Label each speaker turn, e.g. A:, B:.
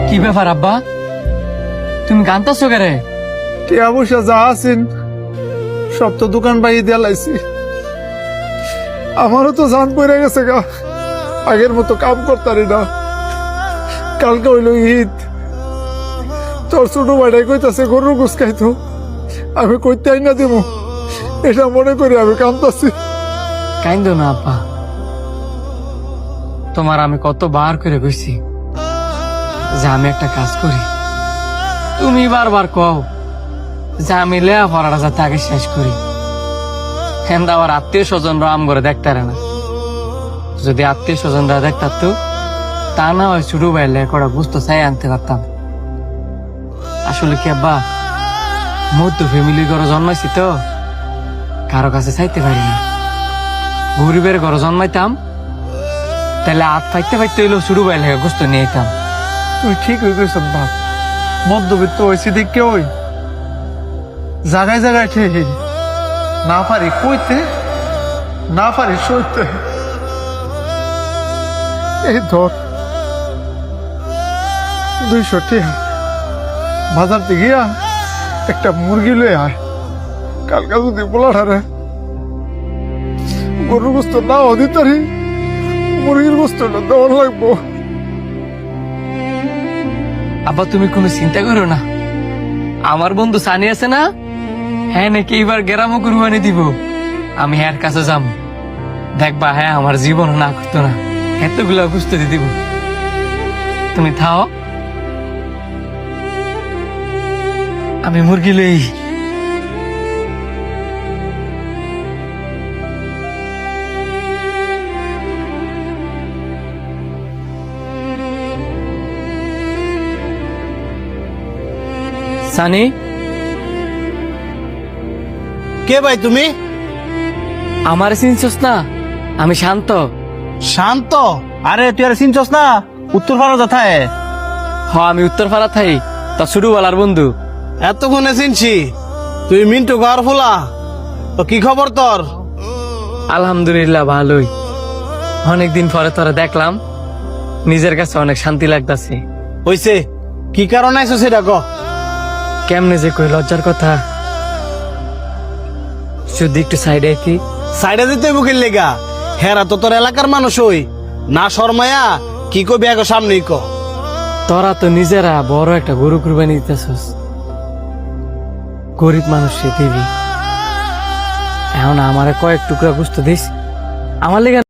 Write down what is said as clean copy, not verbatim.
A: কি ব্যাপার আব্বা, তুমি কান্তাছো কেরে?
B: টিয়া পয়সা যা আছেন সব তো দোকান বাইয়ে দিয়া লাইছি। আমারও তো জান পড়ে গেছে গা, আগের মতো কাম করতারি না। কালকে হইল ঈদ, তোর ছোট ভাইটাই কইতাছে গরুর গোস খাইতো, আমি কইতে আইনা দেব, এটা মনে করি আমি কান্দাছি।
A: কাইন্দো না আব্বা, তোমার আমি কতবার করে কইছি যে আমি একটা কাজ করি, তুমি বারবার কও যে আমি লেয়া পড়াটা যাতে আগে শেষ করি। হেন্দা আবার আত্মীয় স্বজনরা আম করে দেখতারে না, যদি আত্মীয় স্বজনরা দেখতার তা না হয় ছোট ভাই লেখাটা বুঝতে চাই আনতে পারতাম। আসলে কি আব্বা, মধ্য ফ্যামিলির ঘরে জন্মাইছি তো কারো কাছে চাইতে পারি না। গরিবের ঘরে জন্মাইতাম তাহলে হাত ফাইতে ফাইতে হইলেও ছোট ভাই লেখা গোস্ত নিয়ে যেতাম।
B: তুই ঠিক হয়ে গেছ বাপ, মধ্যবিত্ত হয়েছি দেখে ওই জায়গায় জায়গায় ঠেকে না পারি কইতে, না পারি সইতে। এই ধর 200 টাকা, বাজার থেকে গিয়া একটা মুরগি লয়ে আয়। কালকা যদি বলাঠারে গরুর গোস্ত নাও দিতারি, মুরগির গোস্তটা দেওয়ার লাগবো।
A: আব্বা তুমি কোনো চিন্তা করো না, আমার বন্ধু সানি আছে না, হ্যাঁ নাকি এবার গ্রামও কুরবানি দিব। আমি হ্যার কাছে যাম, দেখবা হ্যাঁ আমার জীবন না করতো না, এতগুলা গুস্ত দিয়ে দিব। তুমি থাও, আমি মুরগি লই। সানি,
C: কে ভাই তুমি?
A: আমার চিনছস না? আমি শান্ত।
C: শান্ত? আরে তুই আর চিনছস না? উত্তর ভারত যাথায়।
A: আমি উত্তর পাড়া থাই, তা ছোটবেলার বন্ধু।
C: এতক্ষণে চিনছি, তুই মিন্টু ঘর ফোলা। তো কি খবর তোর?
A: আলহামদুলিল্লাহ ভালোই। অনেকদিন পরে তোরা দেখলাম, নিজের কাছে অনেক শান্তি লাগতাছে।
C: হইছে, কি কারণে আইছো সেটা ক।
A: কেমনে যে কই লজ্জার কথা, যদি একটু সাইডে আইতি।
C: সাইডে দিতে মুখের লেগা, হেরা তো তোর এলাকার মানুষ হই না, শর্মায়া কি কবি আগে সামনেই ক।
A: তোরা তো নিজেরা বড় একটা গরু কুরবানি দিতেছস, গরিব মানুষকে দিবি, এখন আমারে কয়েক টুকরা গুস্ত দিস আমার লেগে।